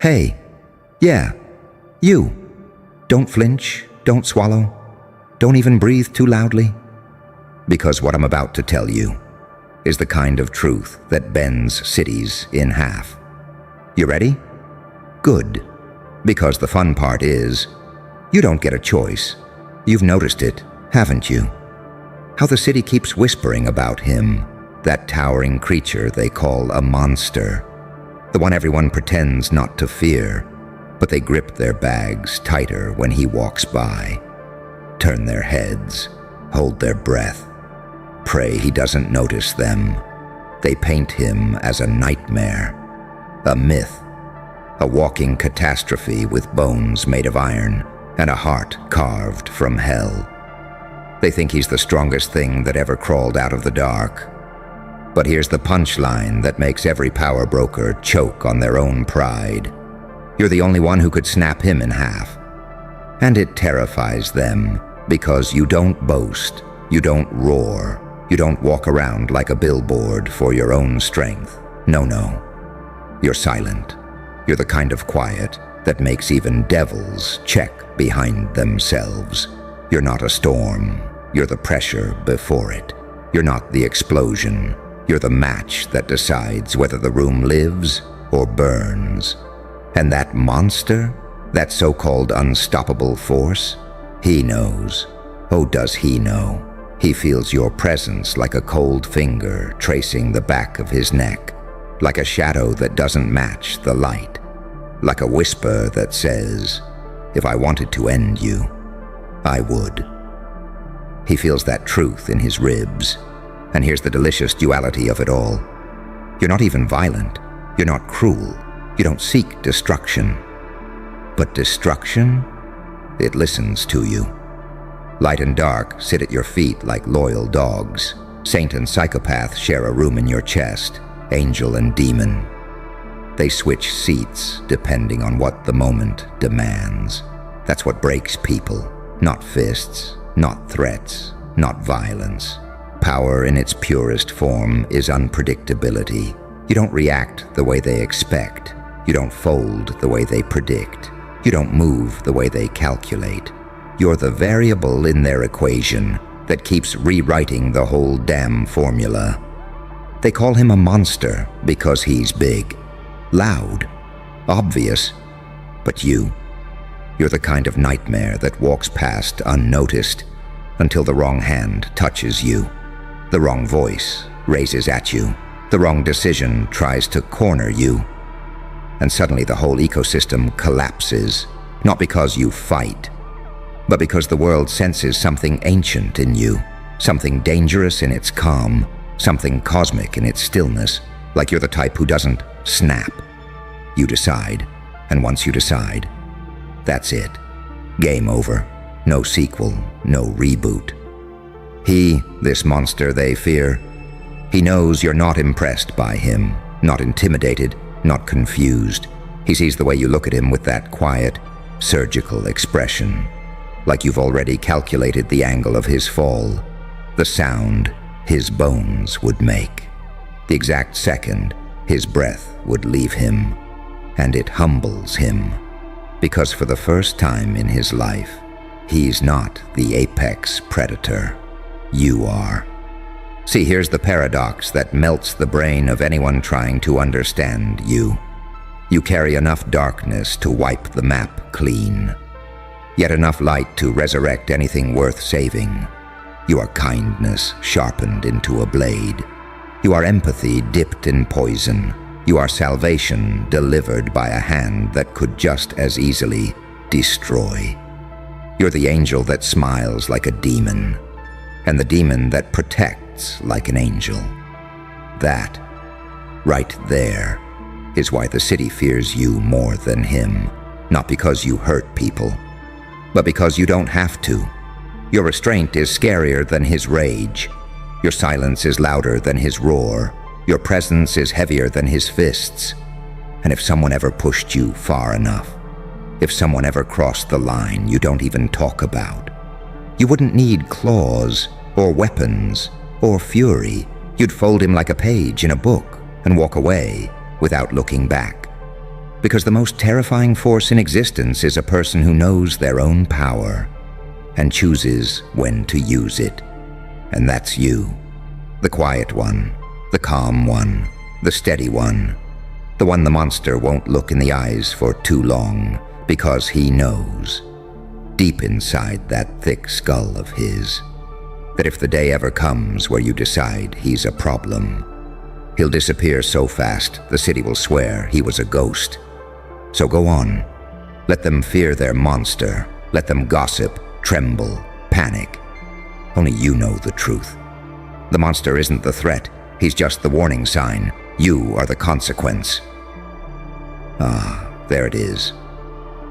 Hey, yeah, you. Don't flinch, don't swallow, don't even breathe too loudly. Because what I'm about to tell you is the kind of truth that bends cities in half. You ready? Good. Because the fun part is, you don't get a choice. You've noticed it, haven't you? How the city keeps whispering about him, that towering creature they call a monster. The one everyone pretends not to fear, but they grip their bags tighter when he walks by, turn their heads, hold their breath, pray he doesn't notice them. They paint him as a nightmare, a myth, a walking catastrophe with bones made of iron and a heart carved from hell. They think he's the strongest thing that ever crawled out of the dark. But here's the punchline that makes every power broker choke on their own pride. You're the only one who could snap him in half. And it terrifies them because you don't boast, you don't roar, you don't walk around like a billboard for your own strength. No. You're silent. You're the kind of quiet that makes even devils check behind themselves. You're not a storm. You're the pressure before it. You're not the explosion. You're the match that decides whether the room lives or burns. And that monster, that so-called unstoppable force, he knows. Oh, does he know? He feels your presence like a cold finger tracing the back of his neck, like a shadow that doesn't match the light, like a whisper that says, if I wanted to end you, I would. He feels that truth in his ribs. And here's the delicious duality of it all. You're not even violent. You're not cruel. You don't seek destruction. But destruction, it listens to you. Light and dark sit at your feet like loyal dogs. Saint and psychopath share a room in your chest, angel and demon. They switch seats depending on what the moment demands. That's what breaks people. Not fists, not threats, not violence. Power in its purest form is unpredictability. You don't react the way they expect. You don't fold the way they predict. You don't move the way they calculate. You're the variable in their equation that keeps rewriting the whole damn formula. They call him a monster because he's big, loud, obvious. But you're the kind of nightmare that walks past unnoticed until the wrong hand touches you. The wrong voice raises at you. The wrong decision tries to corner you. And suddenly the whole ecosystem collapses, not because you fight, but because the world senses something ancient in you, something dangerous in its calm, something cosmic in its stillness, like you're the type who doesn't snap. You decide, and once you decide, that's it. Game over. No sequel, no reboot. This monster they fear, he knows you're not impressed by him, not intimidated, not confused. He sees the way you look at him with that quiet, surgical expression, like you've already calculated the angle of his fall, the sound his bones would make, the exact second his breath would leave him, and it humbles him, because for the first time in his life, he's not the apex predator. You are. See, here's the paradox that melts the brain of anyone trying to understand you. You carry enough darkness to wipe the map clean, yet enough light to resurrect anything worth saving. You are kindness sharpened into a blade. You are empathy dipped in poison. You are salvation delivered by a hand that could just as easily destroy. You're the angel that smiles like a demon, and the demon that protects like an angel. That, right there, is why the city fears you more than him. Not because you hurt people, but because you don't have to. Your restraint is scarier than his rage. Your silence is louder than his roar. Your presence is heavier than his fists. And if someone ever pushed you far enough, if someone ever crossed the line you don't even talk about, you wouldn't need claws or weapons or fury. You'd fold him like a page in a book and walk away without looking back. Because the most terrifying force in existence is a person who knows their own power and chooses when to use it. And that's you. The quiet one, the calm one, the steady one, the one the monster won't look in the eyes for too long because he knows, deep inside that thick skull of his, that if the day ever comes where you decide he's a problem, he'll disappear so fast the city will swear he was a ghost. So go on. Let them fear their monster. Let them gossip, tremble, panic. Only you know the truth. The monster isn't the threat. He's just the warning sign. You are the consequence. Ah, there it is.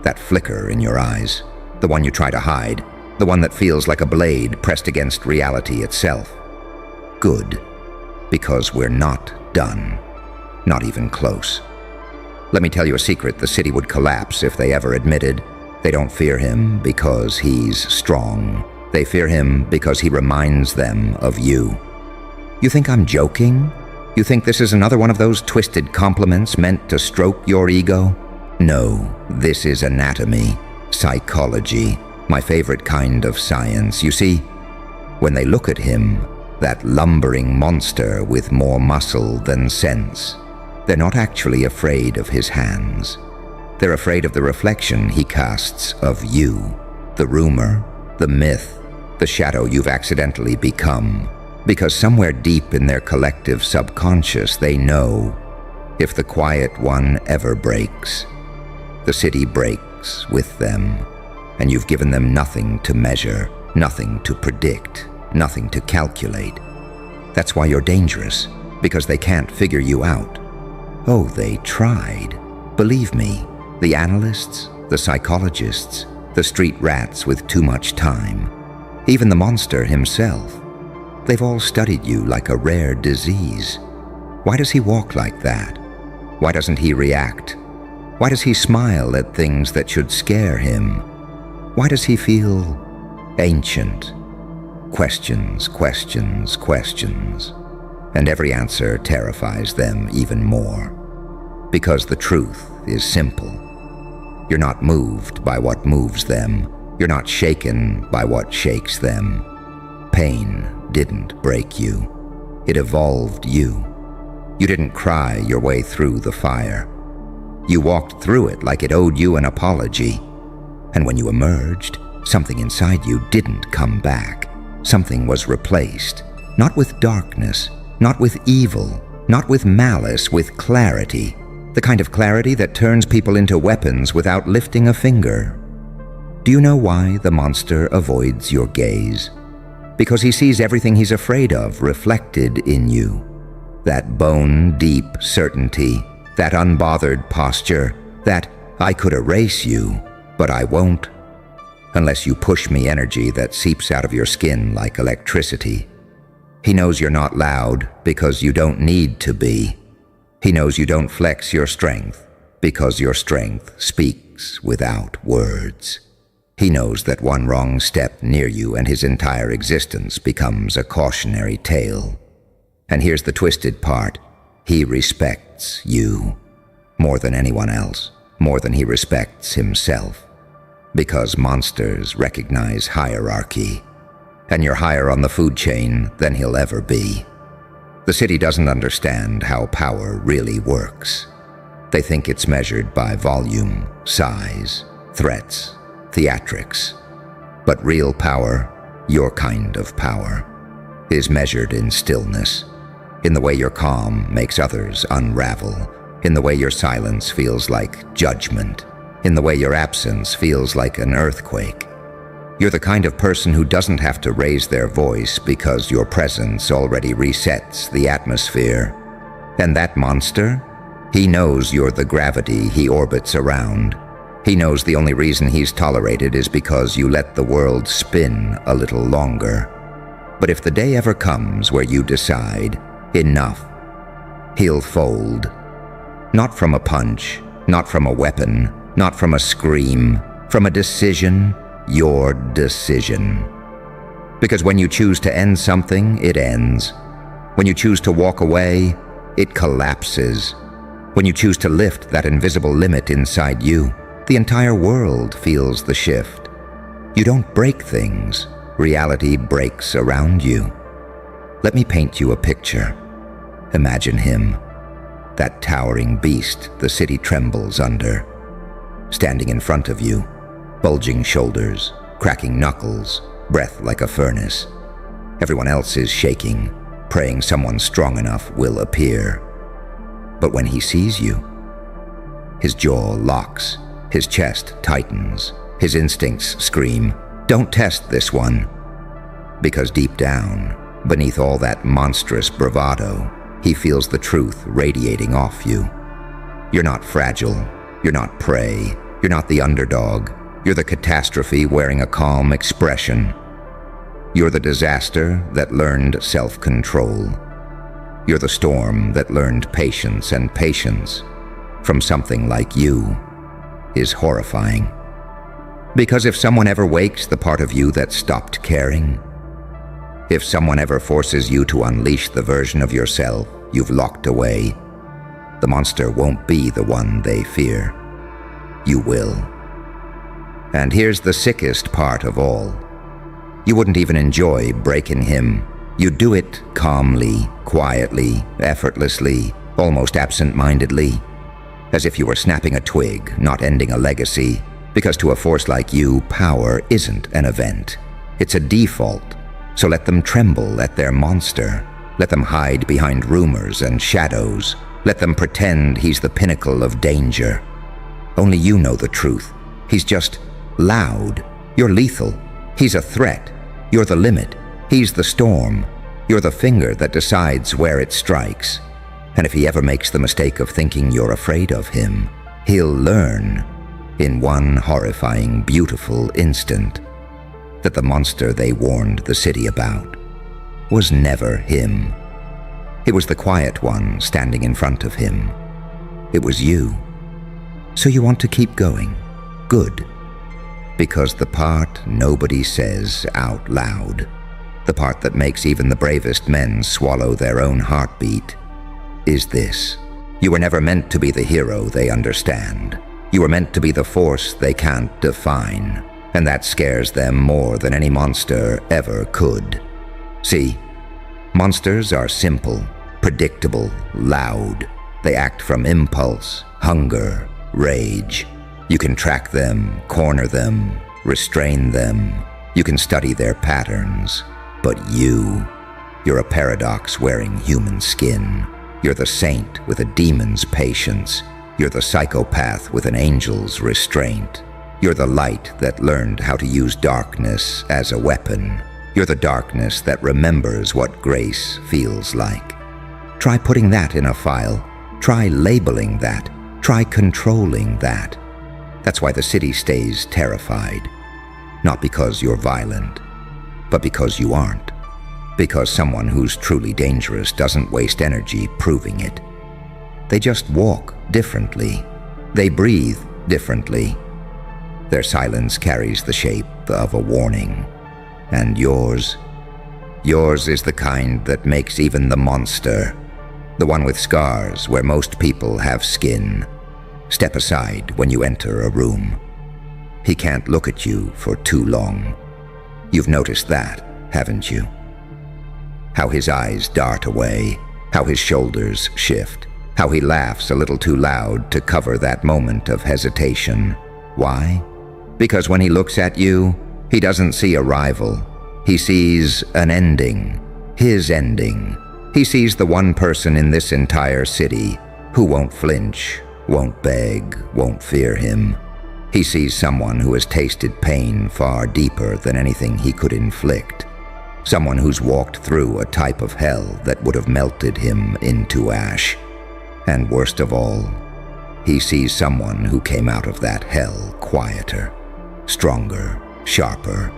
That flicker in your eyes. The one you try to hide. The one that feels like a blade pressed against reality itself. Good. Because we're not done. Not even close. Let me tell you a secret, the city would collapse if they ever admitted they don't fear him because he's strong. They fear him because he reminds them of you. You think I'm joking? You think this is another one of those twisted compliments meant to stroke your ego? No, this is anatomy, psychology, my favorite kind of science. You see, when they look at him, that lumbering monster with more muscle than sense, they're not actually afraid of his hands. They're afraid of the reflection he casts of you, the rumor, the myth, the shadow you've accidentally become. Because somewhere deep in their collective subconscious, they know if the quiet one ever breaks, the city breaks with them, and you've given them nothing to measure, nothing to predict, nothing to calculate. That's why you're dangerous, because they can't figure you out. Oh, they tried. Believe me, the analysts, the psychologists, the street rats with too much time, even the monster himself, they've all studied you like a rare disease. Why does he walk like that? Why doesn't he react? Why does he smile at things that should scare him? Why does he feel ancient? Questions, questions, questions. And every answer terrifies them even more. Because the truth is simple. You're not moved by what moves them. You're not shaken by what shakes them. Pain didn't break you. It evolved you. You didn't cry your way through the fire. You walked through it like it owed you an apology. And when you emerged, something inside you didn't come back. Something was replaced, not with darkness, not with evil, not with malice, with clarity. The kind of clarity that turns people into weapons without lifting a finger. Do you know why the monster avoids your gaze? Because he sees everything he's afraid of reflected in you. That bone-deep certainty, that unbothered posture, that I could erase you, but I won't. Unless you push me energy that seeps out of your skin like electricity. He knows you're not loud because you don't need to be. He knows you don't flex your strength because your strength speaks without words. He knows that one wrong step near you and his entire existence becomes a cautionary tale. And here's the twisted part. He respects you more than anyone else, more than he respects himself. Because monsters recognize hierarchy, and you're higher on the food chain than he'll ever be. The city doesn't understand how power really works. They think it's measured by volume, size, threats, theatrics. But real power, your kind of power, is measured in stillness, in the way your calm makes others unravel, in the way your silence feels like judgment, in the way your absence feels like an earthquake. You're the kind of person who doesn't have to raise their voice because your presence already resets the atmosphere. And that monster, he knows you're the gravity he orbits around. He knows the only reason he's tolerated is because you let the world spin a little longer. But if the day ever comes where you decide, enough, he'll fold. Not from a punch, not from a weapon, not from a scream, from a decision, your decision. Because when you choose to end something, it ends. When you choose to walk away, it collapses. When you choose to lift that invisible limit inside you, the entire world feels the shift. You don't break things. Reality breaks around you. Let me paint you a picture. Imagine him, that towering beast the city trembles under, standing in front of you, bulging shoulders, cracking knuckles, breath like a furnace. Everyone else is shaking, praying someone strong enough will appear. But when he sees you, his jaw locks, his chest tightens, his instincts scream, "Don't test this one." Because deep down, beneath all that monstrous bravado, he feels the truth radiating off you. You're not fragile, you're not prey, you're not the underdog, you're the catastrophe wearing a calm expression. You're the disaster that learned self-control. You're the storm that learned patience, and patience, from something like you, is horrifying. Because if someone ever wakes the part of you that stopped caring, if someone ever forces you to unleash the version of yourself you've locked away, the monster won't be the one they fear. You will. And here's the sickest part of all. You wouldn't even enjoy breaking him. You'd do it calmly, quietly, effortlessly, almost absent-mindedly, as if you were snapping a twig, not ending a legacy, because to a force like you, power isn't an event. It's a default. So let them tremble at their monster. Let them hide behind rumors and shadows. Let them pretend he's the pinnacle of danger. Only you know the truth. He's just loud. You're lethal. He's a threat. You're the limit. He's the storm. You're the finger that decides where it strikes. And if he ever makes the mistake of thinking you're afraid of him, he'll learn, in one horrifying, beautiful instant, that the monster they warned the city about was never him. It was the quiet one standing in front of him. It was you. So you want to keep going. Good. Because the part nobody says out loud, the part that makes even the bravest men swallow their own heartbeat, is this. You were never meant to be the hero they understand. You were meant to be the force they can't define. And that scares them more than any monster ever could. See, monsters are simple, predictable, loud. They act from impulse, hunger, rage. You can track them, corner them, restrain them. You can study their patterns. But you're a paradox wearing human skin. You're the saint with a demon's patience. You're the psychopath with an angel's restraint. You're the light that learned how to use darkness as a weapon. You're the darkness that remembers what grace feels like. Try putting that in a file. Try labeling that. Try controlling that. That's why the city stays terrified. Not because you're violent, but because you aren't. Because someone who's truly dangerous doesn't waste energy proving it. They just walk differently. They breathe differently. Their silence carries the shape of a warning. And yours is the kind that makes even the monster, the one with scars where most people have skin, step aside when you enter a room. He can't look at you for too long. You've noticed that, haven't you? How his eyes dart away, how his shoulders shift, how he laughs a little too loud to cover that moment of hesitation. Why? Because when he looks at you, he doesn't see a rival. He sees an ending, his ending. He sees the one person in this entire city who won't flinch, won't beg, won't fear him. He sees someone who has tasted pain far deeper than anything he could inflict. Someone who's walked through a type of hell that would have melted him into ash. And worst of all, he sees someone who came out of that hell quieter, stronger, sharper,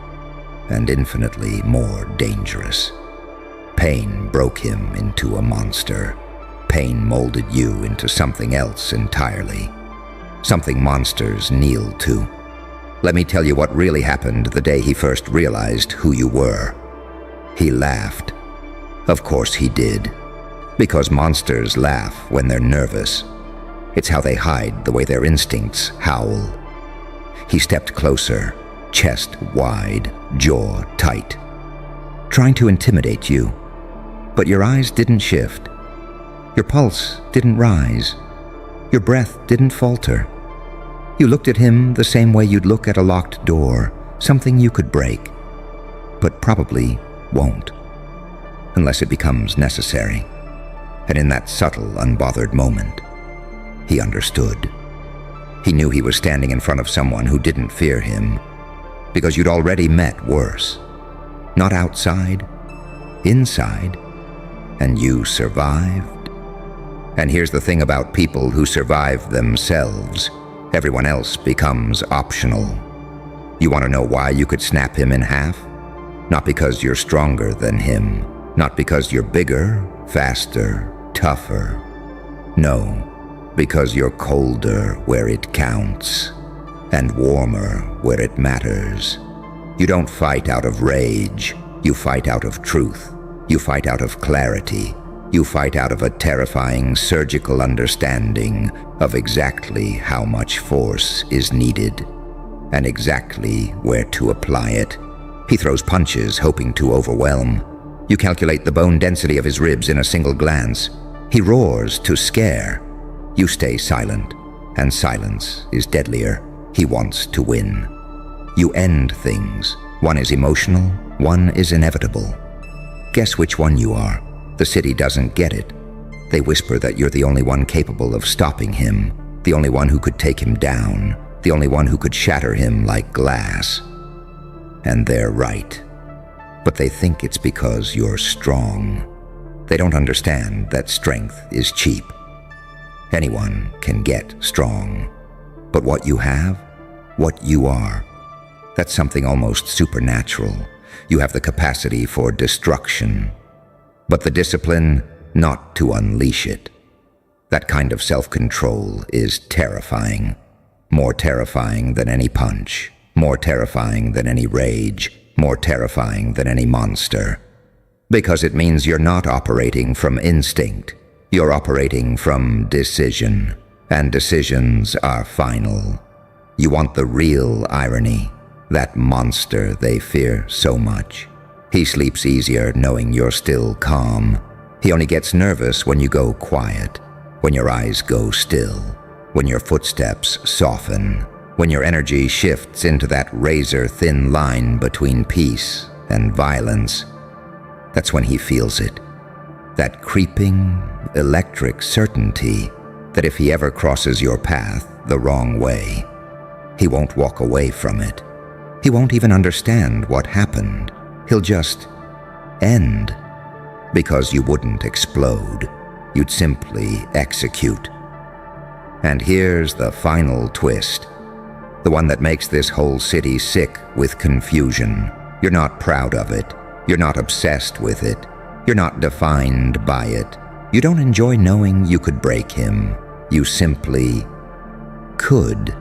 and infinitely more dangerous. Pain broke him into a monster. Pain molded you into something else entirely. Something monsters kneel to. Let me tell you what really happened the day he first realized who you were. He laughed. Of course he did. Because monsters laugh when they're nervous. It's how they hide the way their instincts howl. He stepped closer, chest wide, jaw tight, trying to intimidate you. But your eyes didn't shift. Your pulse didn't rise. Your breath didn't falter. You looked at him the same way you'd look at a locked door, something you could break, but probably won't, unless it becomes necessary. And in that subtle, unbothered moment, he understood. He knew he was standing in front of someone who didn't fear him, because you'd already met worse. Not outside, inside, and you survived. And here's the thing about people who survive themselves: everyone else becomes optional. You want to know why you could snap him in half? Not because you're stronger than him, not because you're bigger, faster, tougher. No, because you're colder where it counts, and warmer where it matters. You don't fight out of rage, you fight out of truth. You fight out of clarity. You fight out of a terrifying surgical understanding of exactly how much force is needed, and exactly where to apply it. He throws punches, hoping to overwhelm. You calculate the bone density of his ribs in a single glance. He roars to scare. You stay silent, and silence is deadlier. He wants to win. You end things. One is emotional, one is inevitable. Guess which one you are. The city doesn't get it. They whisper that you're the only one capable of stopping him, the only one who could take him down, the only one who could shatter him like glass. And they're right. But they think it's because you're strong. They don't understand that strength is cheap. Anyone can get strong. But what you have, what you are, that's something almost supernatural. You have the capacity for destruction, but the discipline not to unleash it. That kind of self-control is terrifying. More terrifying than any punch, more terrifying than any rage, more terrifying than any monster. Because it means you're not operating from instinct. You're operating from decision, and decisions are final. You want the real irony, that monster they fear so much. He sleeps easier knowing you're still calm. He only gets nervous when you go quiet, when your eyes go still, when your footsteps soften, when your energy shifts into that razor-thin line between peace and violence. That's when he feels it. That creeping, electric certainty that if he ever crosses your path the wrong way, he won't walk away from it. He won't even understand what happened. He'll just end. Because you wouldn't explode. You'd simply execute. And here's the final twist. The one that makes this whole city sick with confusion. You're not proud of it. You're not obsessed with it. You're not defined by it. You don't enjoy knowing you could break him. You simply could.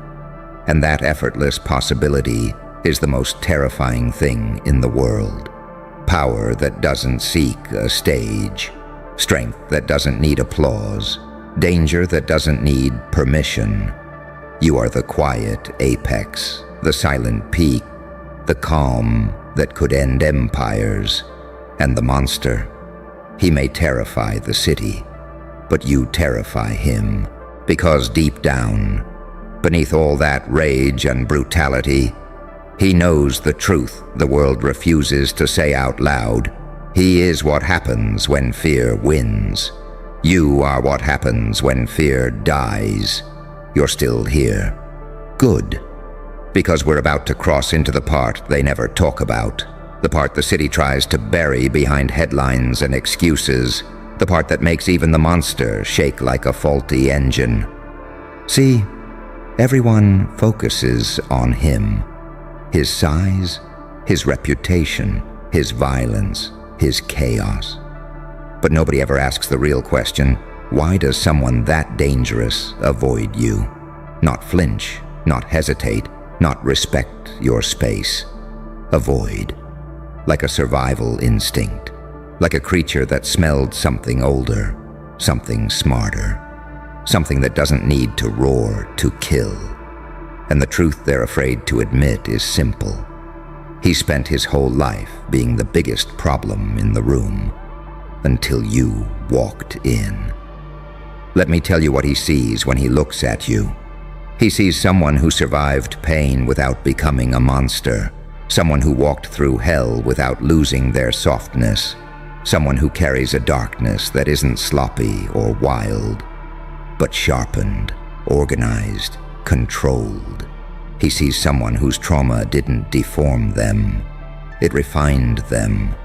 And that effortless possibility is the most terrifying thing in the world. Power that doesn't seek a stage. Strength that doesn't need applause. Danger that doesn't need permission. You are the quiet apex, the silent peak, the calm that could end empires. And the monster, he may terrify the city, but you terrify him. Because deep down, beneath all that rage and brutality, he knows the truth the world refuses to say out loud. He is what happens when fear wins. You are what happens when fear dies. You're still here. Good. Because we're about to cross into the part they never talk about. The part the city tries to bury behind headlines and excuses. The part that makes even the monster shake like a faulty engine. See, everyone focuses on him. His size, his reputation, his violence, his chaos. But nobody ever asks the real question: why does someone that dangerous avoid you? Not flinch, not hesitate, not respect your space. Avoid. Like a survival instinct. Like a creature that smelled something older, something smarter. something that doesn't need to roar to kill. And the truth they're afraid to admit is simple. He spent his whole life being the biggest problem in the room, until you walked in. Let me tell you what he sees when he looks at you. He sees someone who survived pain without becoming a monster, someone who walked through hell without losing their softness, someone who carries a darkness that isn't sloppy or wild, but sharpened, organized, controlled. He sees someone whose trauma didn't deform them, it refined them.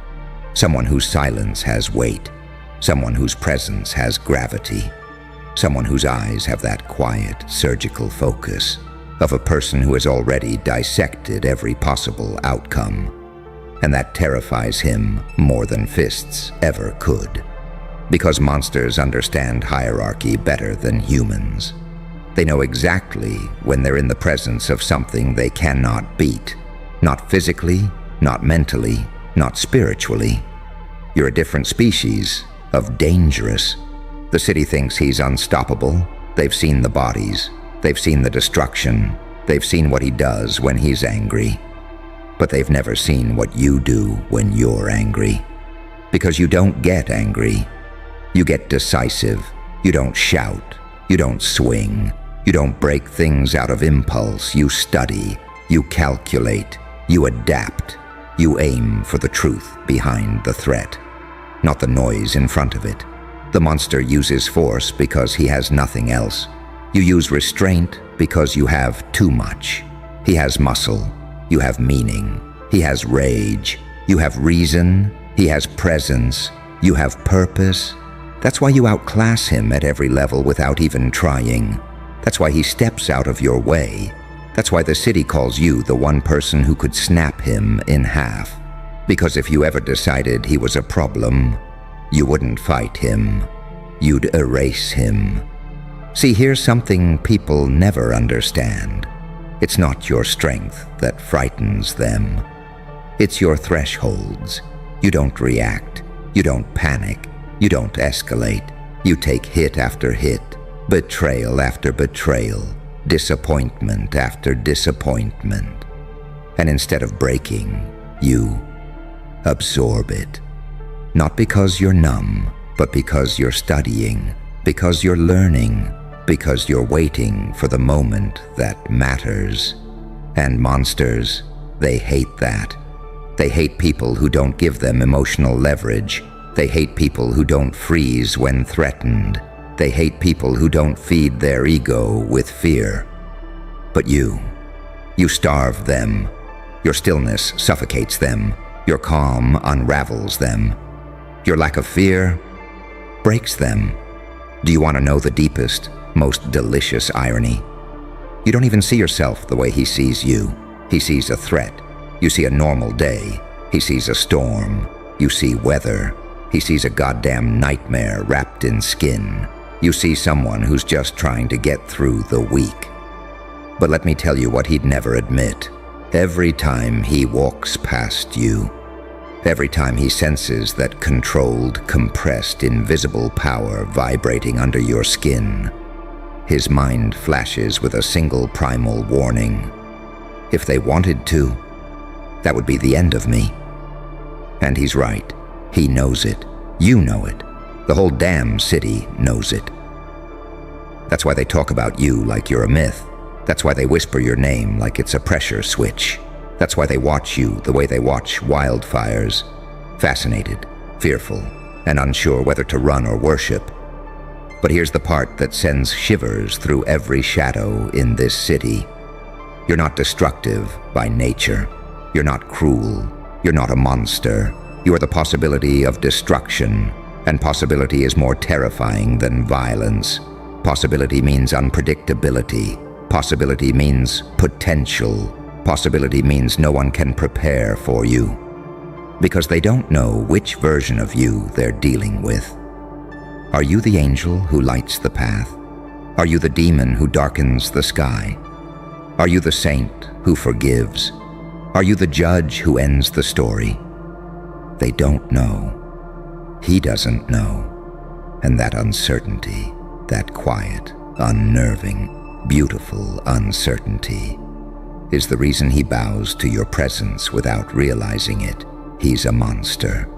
Someone whose silence has weight, someone whose presence has gravity, someone whose eyes have that quiet, surgical focus of a person who has already dissected every possible outcome. And that terrifies him more than fists ever could, because monsters understand hierarchy better than humans. They know exactly when they're in the presence of something they cannot beat, not physically, not mentally, not spiritually. You're a different species of dangerous. The city thinks he's unstoppable. They've seen the bodies. They've seen the destruction. They've seen what he does when he's angry. But they've never seen what you do when you're angry. Because you don't get angry. You get decisive. You don't shout. You don't swing. You don't break things out of impulse. You study. You calculate. You adapt. You aim for the truth behind the threat, not the noise in front of it. The monster uses force because he has nothing else. You use restraint because you have too much. He has muscle. You have meaning. He has rage. You have reason. He has presence. You have purpose. That's why you outclass him at every level without even trying. That's why he steps out of your way. That's why the city calls you the one person who could snap him in half. Because if you ever decided he was a problem, you wouldn't fight him. You'd erase him. See, here's something people never understand. It's not your strength that frightens them. It's your thresholds. You don't react. You don't panic. You don't escalate. You take hit after hit, betrayal after betrayal, disappointment after disappointment. And instead of breaking, you absorb it. Not because you're numb, but because you're studying, because you're learning, because you're waiting for the moment that matters. And monsters, they hate that. They hate people who don't give them emotional leverage. They hate people who don't freeze when threatened. They hate people who don't feed their ego with fear. But you starve them. Your stillness suffocates them. Your calm unravels them. Your lack of fear breaks them. Do you want to know the deepest, most delicious irony? You don't even see yourself the way he sees you. He sees a threat. You see a normal day. He sees a storm. You see weather. He sees a goddamn nightmare wrapped in skin. You see someone who's just trying to get through the week. But let me tell you what he'd never admit. Every time he walks past you, every time he senses that controlled, compressed, invisible power vibrating under your skin, his mind flashes with a single primal warning. If they wanted to, that would be the end of me. And he's right. He knows it. You know it. The whole damn city knows it. That's why they talk about you like you're a myth. That's why they whisper your name like it's a pressure switch. That's why they watch you the way they watch wildfires, fascinated, fearful, and unsure whether to run or worship. But here's the part that sends shivers through every shadow in this city. You're not destructive by nature. You're not cruel. You're not a monster. You are the possibility of destruction, and possibility is more terrifying than violence. Possibility means unpredictability. Possibility means potential. Possibility means no one can prepare for you, because they don't know which version of you they're dealing with. Are you the angel who lights the path? Are you the demon who darkens the sky? Are you the saint who forgives? Are you the judge who ends the story? They don't know. He doesn't know. And that uncertainty That quiet, unnerving, beautiful uncertainty is the reason he bows to your presence without realizing it. He's a monster.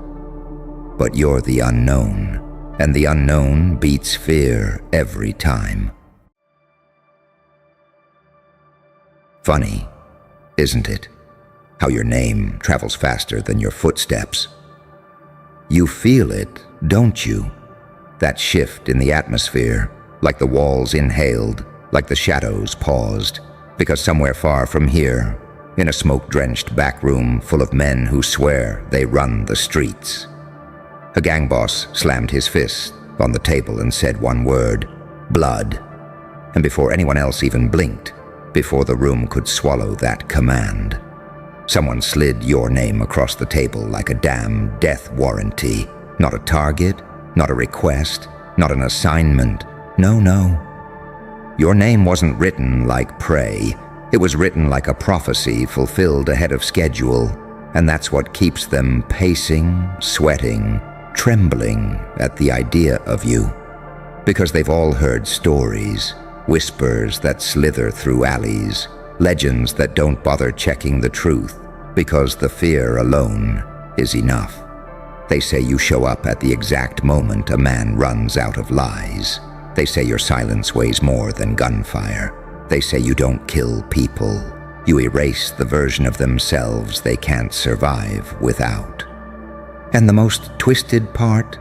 But you're the unknown, and the unknown beats fear every time. Funny, isn't it? How your name travels faster than your footsteps. You feel it, don't you? That shift in the atmosphere, like the walls inhaled, like the shadows paused, because somewhere far from here, in a smoke-drenched back room full of men who swear they run the streets, a gang boss slammed his fist on the table and said one word, blood. And before anyone else even blinked, before the room could swallow that command, someone slid your name across the table like a damn death warranty. Not a target, not a request, not an assignment. No. Your name wasn't written like prey. It was written like a prophecy fulfilled ahead of schedule, and that's what keeps them pacing, sweating, trembling at the idea of you. Because they've all heard stories, whispers that slither through alleys, legends that don't bother checking the truth, because the fear alone is enough. They say you show up at the exact moment a man runs out of lies. They say your silence weighs more than gunfire. They say you don't kill people. You erase the version of themselves they can't survive without. And the most twisted part?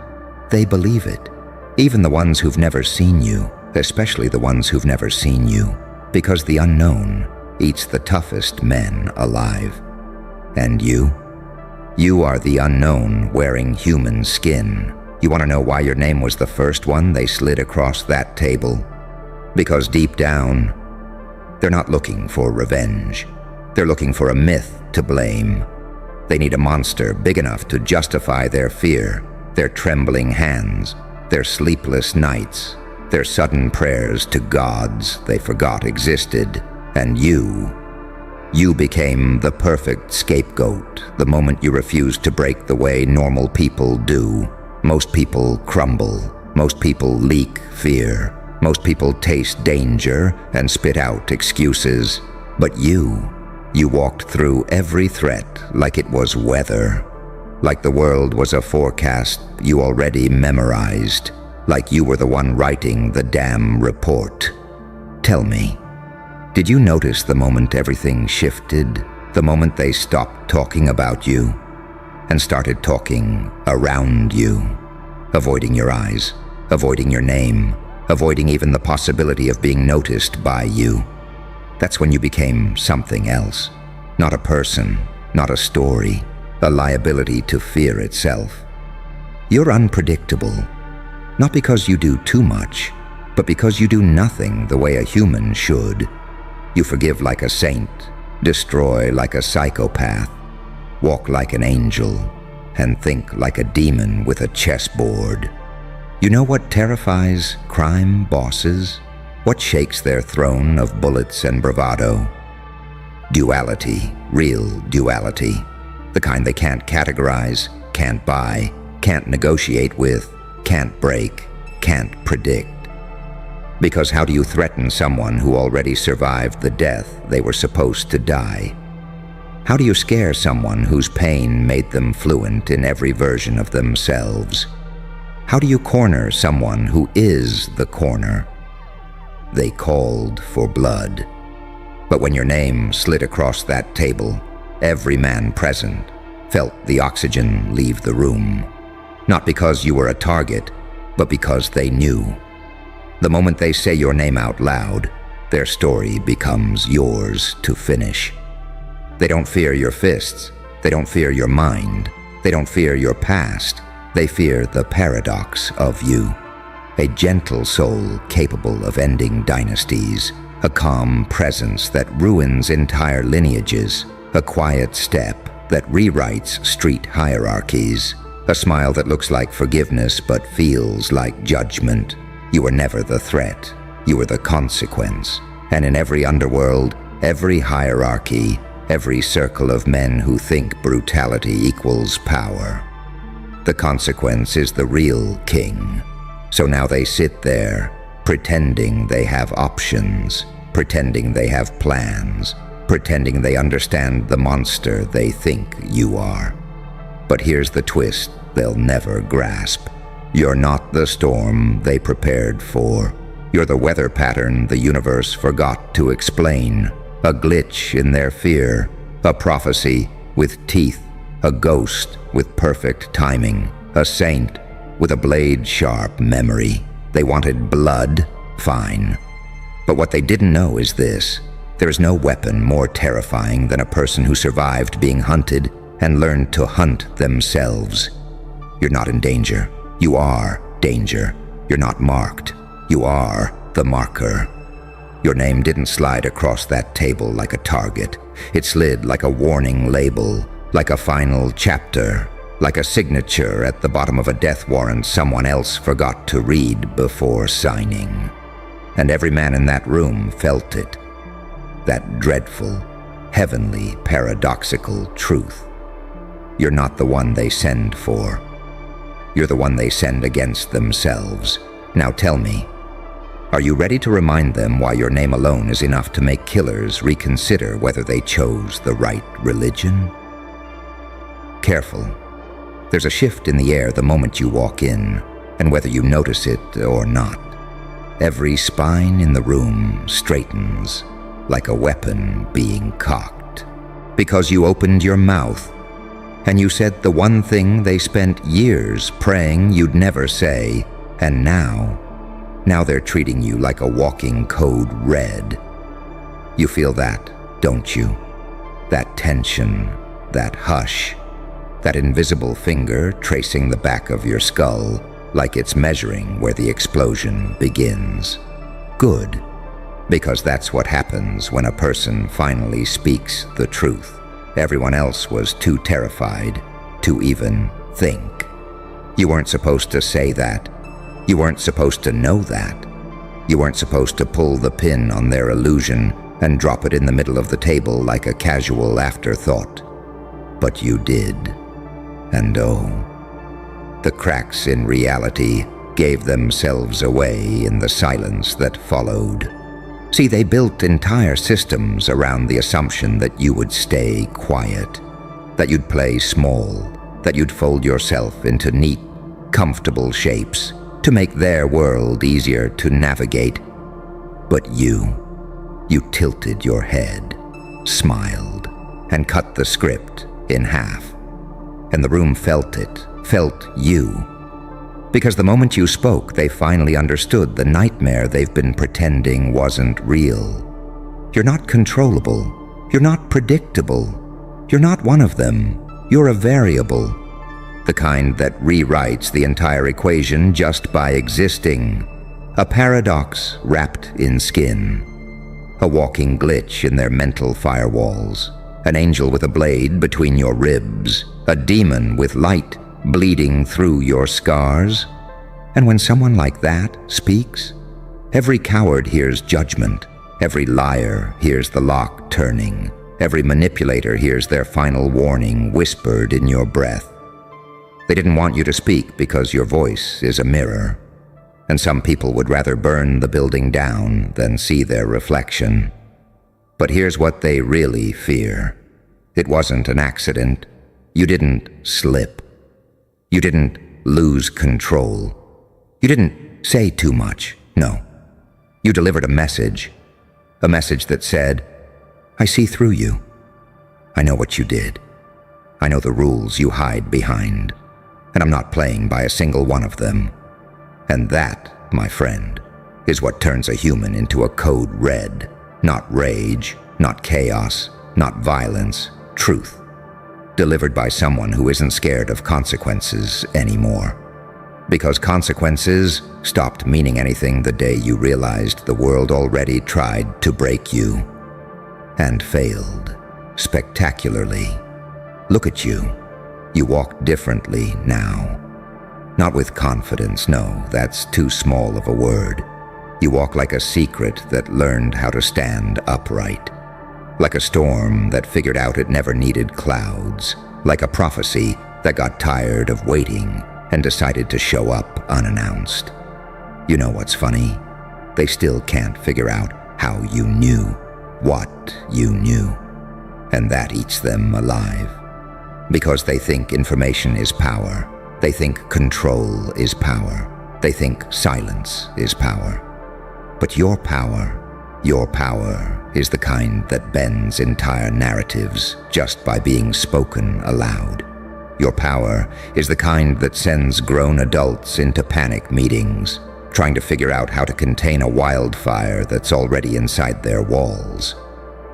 They believe it. Even the ones who've never seen you, especially the ones who've never seen you, because the unknown eats the toughest men alive. And you? You are the unknown wearing human skin. You want to know why your name was the first one they slid across that table? Because deep down, they're not looking for revenge. They're looking for a myth to blame. They need a monster big enough to justify their fear, their trembling hands, their sleepless nights, their sudden prayers to gods they forgot existed. And you became the perfect scapegoat the moment you refused to break the way normal people do. Most people crumble. Most people leak fear. Most people taste danger and spit out excuses. But you walked through every threat like it was weather. Like the world was a forecast you already memorized. Like you were the one writing the damn report. Tell me, did you notice the moment everything shifted? The moment they stopped talking about you and started talking around you, avoiding your eyes, avoiding your name, avoiding even the possibility of being noticed by you. That's when you became something else. Not a person, not a story, a liability to fear itself. You're unpredictable, not because you do too much, but because you do nothing the way a human should. You forgive like a saint, destroy like a psychopath, walk like an angel, and think like a demon with a chessboard. You know what terrifies crime bosses? What shakes their throne of bullets and bravado? Duality, real duality. The kind they can't categorize, can't buy, can't negotiate with, can't break, can't predict. Because how do you threaten someone who already survived the death they were supposed to die? How do you scare someone whose pain made them fluent in every version of themselves? How do you corner someone who is the corner? They called for blood. But when your name slid across that table, every man present felt the oxygen leave the room. Not because you were a target, but because they knew. The moment they say your name out loud, their story becomes yours to finish. They don't fear your fists. They don't fear your mind. They don't fear your past. They fear the paradox of you. A gentle soul capable of ending dynasties. A calm presence that ruins entire lineages. A quiet step that rewrites street hierarchies. A smile that looks like forgiveness but feels like judgment. You were never the threat. You were the consequence. And in every underworld, every hierarchy, every circle of men who think brutality equals power, the consequence is the real king. So now they sit there, pretending they have options, pretending they have plans, pretending they understand the monster they think you are. But here's the twist they'll never grasp. You're not the storm they prepared for. You're the weather pattern the universe forgot to explain, a glitch in their fear, a prophecy with teeth, a ghost with perfect timing, a saint with a blade-sharp memory. They wanted blood? Fine. But what they didn't know is this: there is no weapon more terrifying than a person who survived being hunted and learned to hunt themselves. You're not in danger. You are danger. You're not marked. You are the marker. Your name didn't slide across that table like a target. It slid like a warning label, like a final chapter, like a signature at the bottom of a death warrant someone else forgot to read before signing. And every man in that room felt it. That dreadful, heavenly, paradoxical truth. You're not the one they send for. You're the one they send against themselves. Now tell me, are you ready to remind them why your name alone is enough to make killers reconsider whether they chose the right religion? Careful. There's a shift in the air the moment you walk in, and whether you notice it or not, every spine in the room straightens like a weapon being cocked. Because you opened your mouth, and you said the one thing they spent years praying you'd never say, and now they're treating you like a walking code red. You feel that, don't you? That tension, that hush, that invisible finger tracing the back of your skull like it's measuring where the explosion begins. Good, because that's what happens when a person finally speaks the truth. Everyone else was too terrified to even think. You weren't supposed to say that. You weren't supposed to know that. You weren't supposed to pull the pin on their illusion and drop it in the middle of the table like a casual afterthought. But you did. And oh, the cracks in reality gave themselves away in the silence that followed. See, they built entire systems around the assumption that you would stay quiet, that you'd play small, that you'd fold yourself into neat, comfortable shapes to make their world easier to navigate. But you tilted your head, smiled, and cut the script in half. And the room felt it, felt you. Because the moment you spoke, they finally understood the nightmare they've been pretending wasn't real. You're not controllable. You're not predictable. You're not one of them. You're a variable. The kind that rewrites the entire equation just by existing. A paradox wrapped in skin. A walking glitch in their mental firewalls. An angel with a blade between your ribs. A demon with light bleeding through your scars. And when someone like that speaks, every coward hears judgment. Every liar hears the lock turning. Every manipulator hears their final warning whispered in your breath. They didn't want you to speak because your voice is a mirror. And some people would rather burn the building down than see their reflection. But here's what they really fear. It wasn't an accident. You didn't slip. You didn't lose control. You didn't say too much. No. You delivered a message that said, I see through you. I know what you did. I know the rules you hide behind, and I'm not playing by a single one of them. And that, my friend, is what turns a human into a code red. Not rage, not chaos, not violence, truth. Delivered by someone who isn't scared of consequences anymore. Because consequences stopped meaning anything the day you realized the world already tried to break you. And failed. Spectacularly. Look at you. You walk differently now. Not with confidence, no, that's too small of a word. You walk like a secret that learned how to stand upright. Like a storm that figured out it never needed clouds. Like a prophecy that got tired of waiting and decided to show up unannounced. You know what's funny? they still can't figure out how you knew what you knew. And that eats them alive. Because they think information is power. They think control is power. They think silence is power. But your power is the kind that bends entire narratives just by being spoken aloud. Your power is the kind that sends grown adults into panic meetings, trying to figure out how to contain a wildfire that's already inside their walls.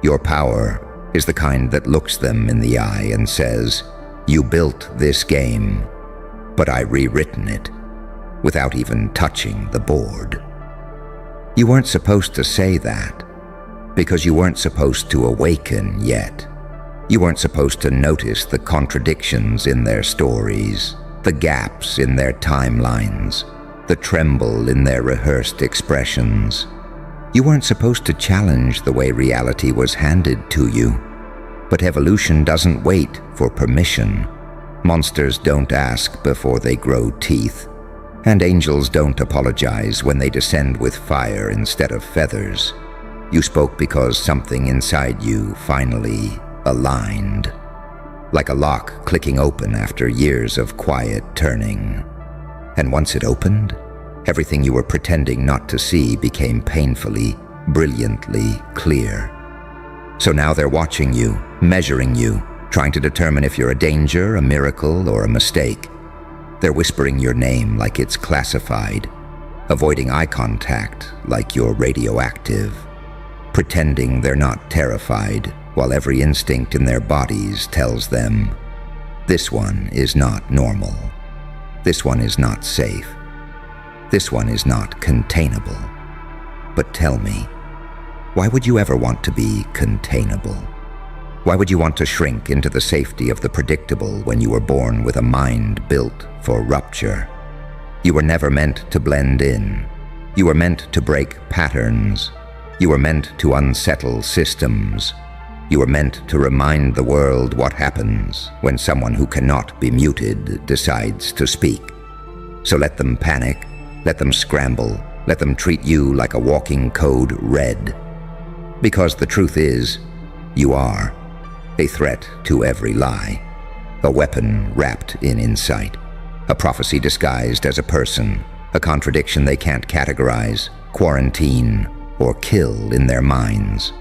Your power is the kind that looks them in the eye and says, "You built this game, but I rewritten it," without even touching the board. You weren't supposed to say that, because you weren't supposed to awaken yet. You weren't supposed to notice the contradictions in their stories, the gaps in their timelines, the tremble in their rehearsed expressions. You weren't supposed to challenge the way reality was handed to you. But evolution doesn't wait for permission. Monsters don't ask before they grow teeth. And angels don't apologize when they descend with fire instead of feathers. You spoke because something inside you finally aligned. Like a lock clicking open after years of quiet turning. And once it opened, everything you were pretending not to see became painfully, brilliantly clear. So now they're watching you, measuring you, trying to determine if you're a danger, a miracle, or a mistake. They're whispering your name like it's classified, avoiding eye contact like you're radioactive, pretending they're not terrified while every instinct in their bodies tells them, this one is not normal. This one is not safe. This one is not containable. But tell me, why would you ever want to be containable? Why would you want to shrink into the safety of the predictable when you were born with a mind built for rupture? You were never meant to blend in. You were meant to break patterns. You were meant to unsettle systems. You were meant to remind the world what happens when someone who cannot be muted decides to speak. So let them panic, let them scramble, let them treat you like a walking code red. Because the truth is, you are a threat to every lie, a weapon wrapped in insight, a prophecy disguised as a person, a contradiction they can't categorize, quarantine, or kill in their minds.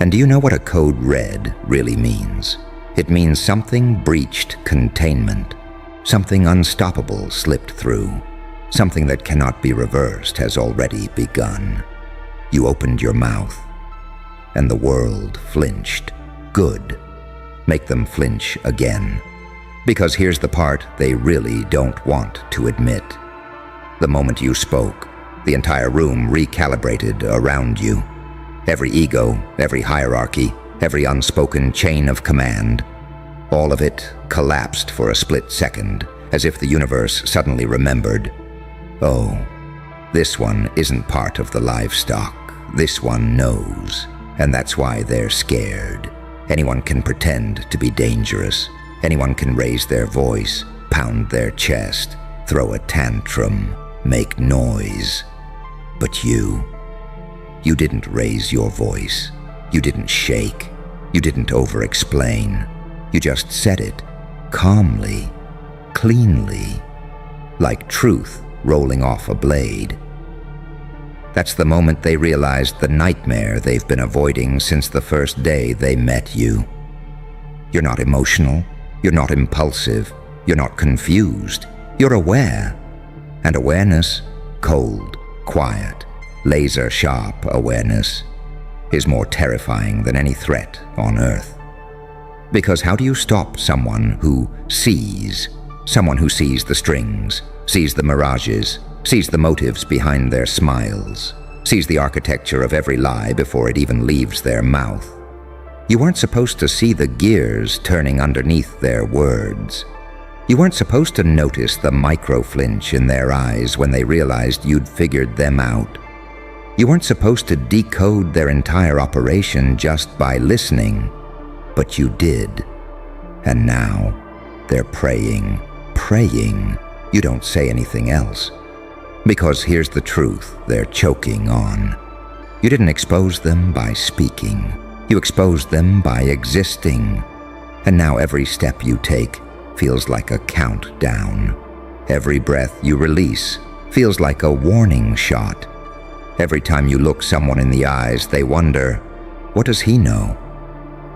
And do you know what a code red really means? It means something breached containment, something unstoppable slipped through, something that cannot be reversed has already begun. You opened your mouth, and the world flinched. Good. Make them flinch again. Because here's the part they really don't want to admit. The moment you spoke, the entire room recalibrated around you. Every ego, every hierarchy, every unspoken chain of command, all of it collapsed for a split second, as if the universe suddenly remembered, oh, this one isn't part of the livestock. This one knows, and that's why they're scared. Anyone can pretend to be dangerous. Anyone can raise their voice, pound their chest, throw a tantrum, make noise. But you didn't raise your voice. You didn't shake. You didn't over-explain. You just said it, calmly, cleanly, like truth rolling off a blade. That's the moment they realized the nightmare they've been avoiding since the first day they met you. You're not emotional. You're not impulsive. You're not confused. You're aware. And awareness, cold, quiet, laser-sharp awareness, is more terrifying than any threat on Earth. Because how do you stop someone who sees the strings, sees the mirages, sees the motives behind their smiles, sees the architecture of every lie before it even leaves their mouth? You weren't supposed to see the gears turning underneath their words. You weren't supposed to notice the micro-flinch in their eyes when they realized you'd figured them out. You weren't supposed to decode their entire operation just by listening, but you did. And now, they're praying. You don't say anything else. Because here's the truth they're choking on. You didn't expose them by speaking. You exposed them by existing. And now every step you take feels like a countdown. Every breath you release feels like a warning shot. Every time you look someone in the eyes, they wonder, what does he know?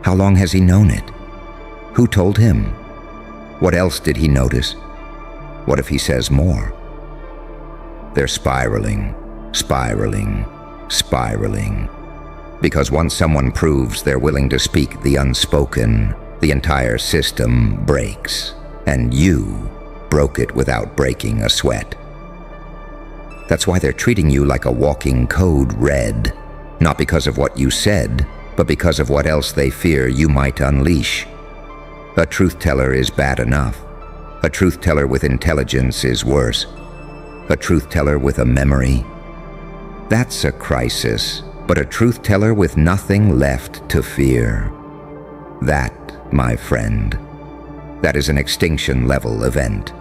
How long has he known it? Who told him? What else did he notice? What if he says more? They're spiraling, spiraling, spiraling. Because once someone proves they're willing to speak the unspoken, the entire system breaks, and you broke it without breaking a sweat. That's why they're treating you like a walking code red, not because of what you said, but because of what else they fear you might unleash. A truth teller is bad enough. A truth teller with intelligence is worse. A truth teller with a memory, that's a crisis, but a truth teller with nothing left to fear. That, my friend, that is an extinction-level event.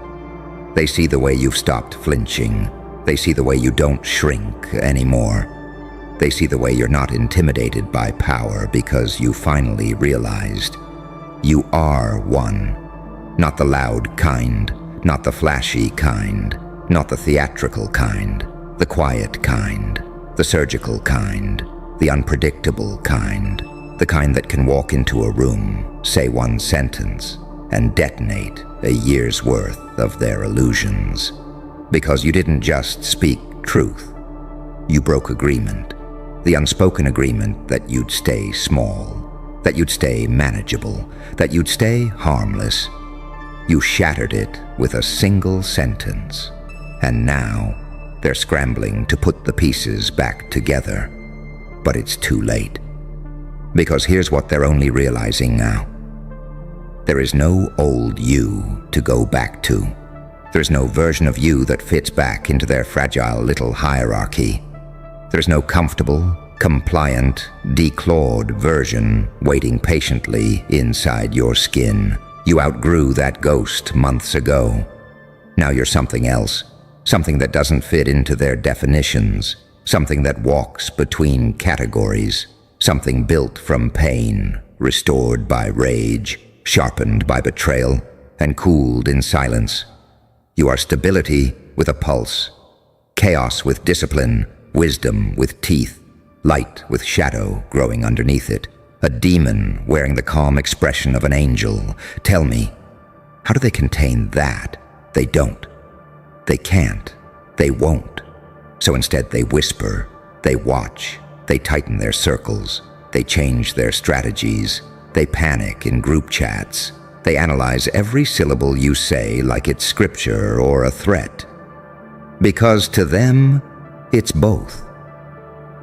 They see the way you've stopped flinching. They see the way you don't shrink anymore. They see the way you're not intimidated by power because you finally realized you are one. Not the loud kind, not the flashy kind, not the theatrical kind, the quiet kind, the surgical kind, the unpredictable kind, the kind that can walk into a room, say one sentence, and detonate a year's worth of their illusions. Because you didn't just speak truth. You broke agreement, the unspoken agreement that you'd stay small, that you'd stay manageable, that you'd stay harmless. You shattered it with a single sentence, and now they're scrambling to put the pieces back together. But it's too late. Because here's what they're only realizing now. There is no old you to go back to. There's no version of you that fits back into their fragile little hierarchy. There's no comfortable, compliant, declawed version waiting patiently inside your skin. You outgrew that ghost months ago. Now you're something else, something that doesn't fit into their definitions, something that walks between categories, something built from pain, restored by rage, sharpened by betrayal, and cooled in silence. You are stability with a pulse, chaos with discipline, wisdom with teeth, light with shadow growing underneath it, a demon wearing the calm expression of an angel. Tell me, how do they contain that? They don't. They can't. They won't. So instead they whisper, they watch, they tighten their circles, they change their strategies, they panic in group chats, they analyze every syllable you say like it's scripture or a threat. Because to them, it's both.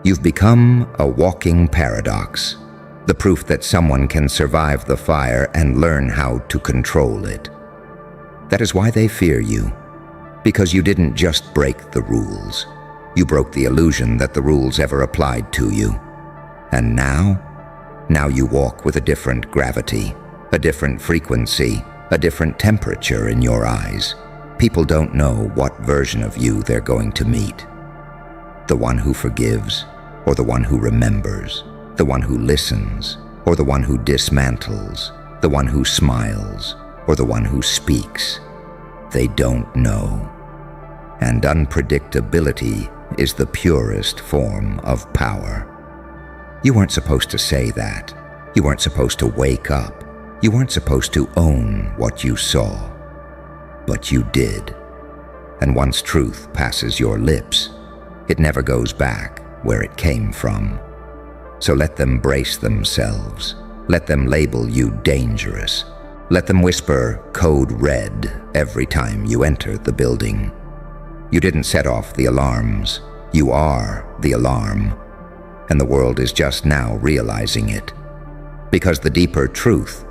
You've become a walking paradox, the proof that someone can survive the fire and learn how to control it. That is why they fear you, because you didn't just break the rules. You broke the illusion that the rules ever applied to you. And now you walk with a different gravity, a different frequency, a different temperature in your eyes. People don't know what version of you they're going to meet. The one who forgives, or the one who remembers, the one who listens, or the one who dismantles, the one who smiles, or the one who speaks. They don't know. And unpredictability is the purest form of power. You weren't supposed to say that. You weren't supposed to wake up. You weren't supposed to own what you saw. But you did. And once truth passes your lips, it never goes back where it came from. So let them brace themselves. Let them label you dangerous. Let them whisper code red every time you enter the building. You didn't set off the alarms. You are the alarm. And the world is just now realizing it. Because the deeper truth,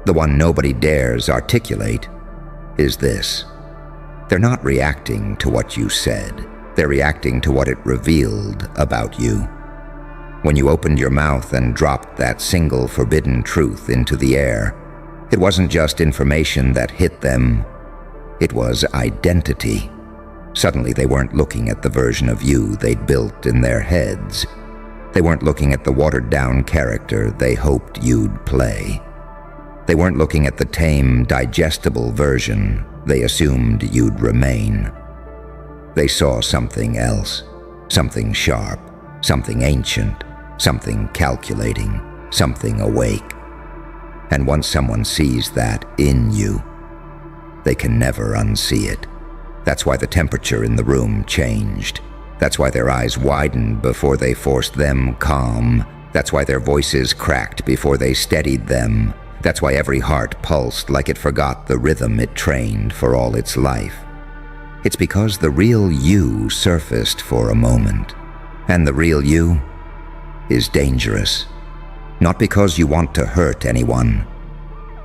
the one nobody dares articulate, is this. They're not reacting to what you said. They're reacting to what it revealed about you. When you opened your mouth and dropped that single forbidden truth into the air, it wasn't just information that hit them. It was identity. Suddenly they weren't looking at the version of you they'd built in their heads. They weren't looking at the watered-down character they hoped you'd play. They weren't looking at the tame, digestible version they assumed you'd remain. They saw something else, something sharp, something ancient, something calculating, something awake. And once someone sees that in you, they can never unsee it. That's why the temperature in the room changed. That's why their eyes widened before they forced them calm. That's why their voices cracked before they steadied them. That's why every heart pulsed like it forgot the rhythm it trained for all its life. It's because the real you surfaced for a moment. And the real you is dangerous. Not because you want to hurt anyone,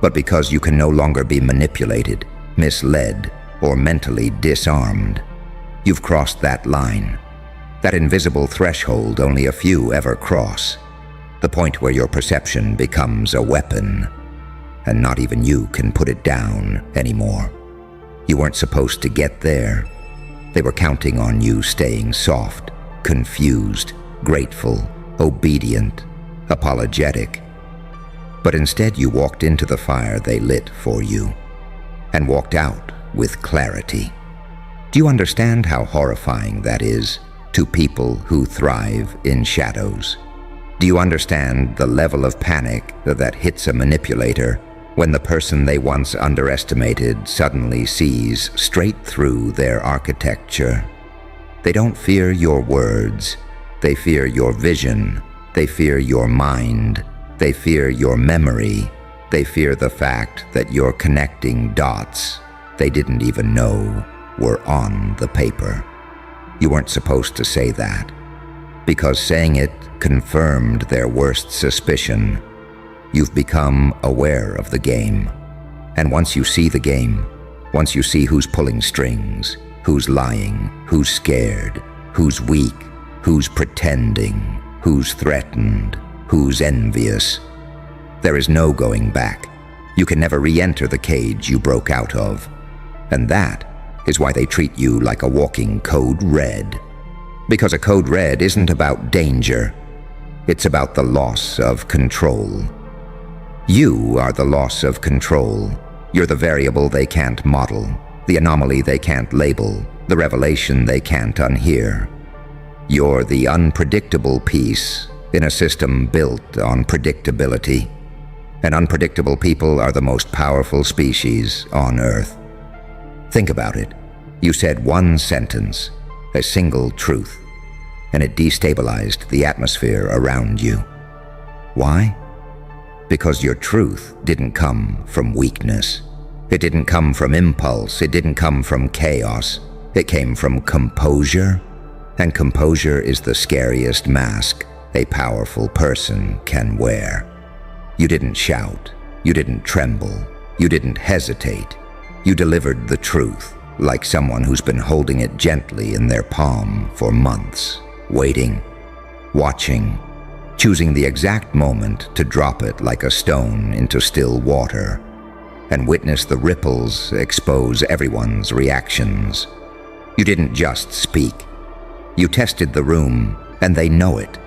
but because you can no longer be manipulated, misled, or mentally disarmed. You've crossed that line, that invisible threshold only a few ever cross, the point where your perception becomes a weapon, and not even you can put it down anymore. You weren't supposed to get there. They were counting on you staying soft, confused, grateful, obedient, apologetic. But instead you walked into the fire they lit for you, and walked out with clarity. Do you understand how horrifying that is to people who thrive in shadows? Do you understand the level of panic that hits a manipulator when the person they once underestimated suddenly sees straight through their architecture? They don't fear your words. They fear your vision. They fear your mind. They fear your memory. They fear the fact that you're connecting dots they didn't even know were on the paper. You weren't supposed to say that, because saying it confirmed their worst suspicion. You've become aware of the game. And once you see the game, once you see who's pulling strings, who's lying, who's scared, who's weak, who's pretending, who's threatened, who's envious, there is no going back. You can never re-enter the cage you broke out of. And that is why they treat you like a walking code red. Because a code red isn't about danger. It's about the loss of control. You are the loss of control. You're the variable they can't model, the anomaly they can't label, the revelation they can't unhear. You're the unpredictable piece in a system built on predictability. And unpredictable people are the most powerful species on Earth. Think about it. You said one sentence, a single truth, and it destabilized the atmosphere around you. Why? Because your truth didn't come from weakness. It didn't come from impulse. It didn't come from chaos. It came from composure. And composure is the scariest mask a powerful person can wear. You didn't shout. You didn't tremble. You didn't hesitate. You delivered the truth, like someone who's been holding it gently in their palm for months, waiting, watching, choosing the exact moment to drop it like a stone into still water, and witness the ripples expose everyone's reactions. You didn't just speak. You tested the room, and they know it.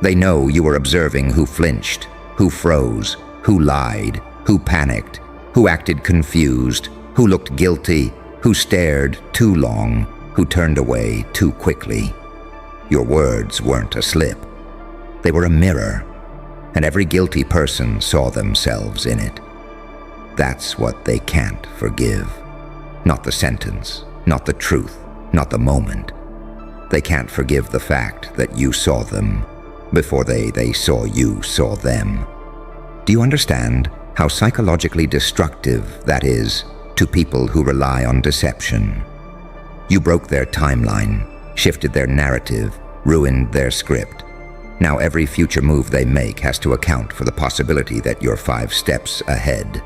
They know you were observing who flinched, who froze, who lied, who panicked, who acted confused, who looked guilty, who stared too long, who turned away too quickly. Your words weren't a slip. They were a mirror, and every guilty person saw themselves in it. That's what they can't forgive. Not the sentence, not the truth, not the moment. They can't forgive the fact that you saw them before they saw you saw them. Do you understand how psychologically destructive that is to people who rely on deception? You broke their timeline, shifted their narrative, ruined their script. Now every future move they make has to account for the possibility that you're 5 steps ahead.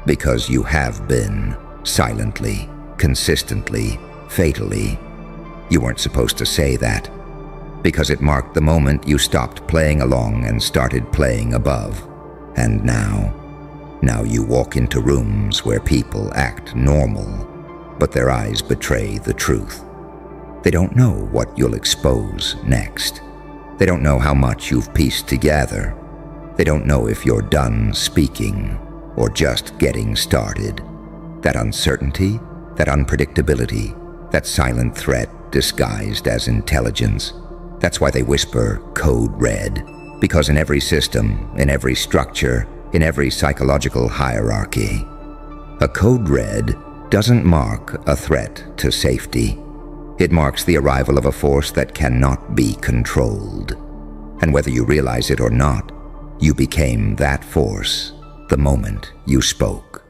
Because you have been, silently, consistently, fatally. You weren't supposed to say that, because it marked the moment you stopped playing along and started playing above. And now you walk into rooms where people act normal, but their eyes betray the truth. They don't know what you'll expose next. They don't know how much you've pieced together. They don't know if you're done speaking or just getting started. That uncertainty, that unpredictability, that silent threat disguised as intelligence. That's why they whisper code red, because in every system, in every structure, in every psychological hierarchy, a code red doesn't mark a threat to safety. It marks the arrival of a force that cannot be controlled. And whether you realize it or not, you became that force the moment you spoke.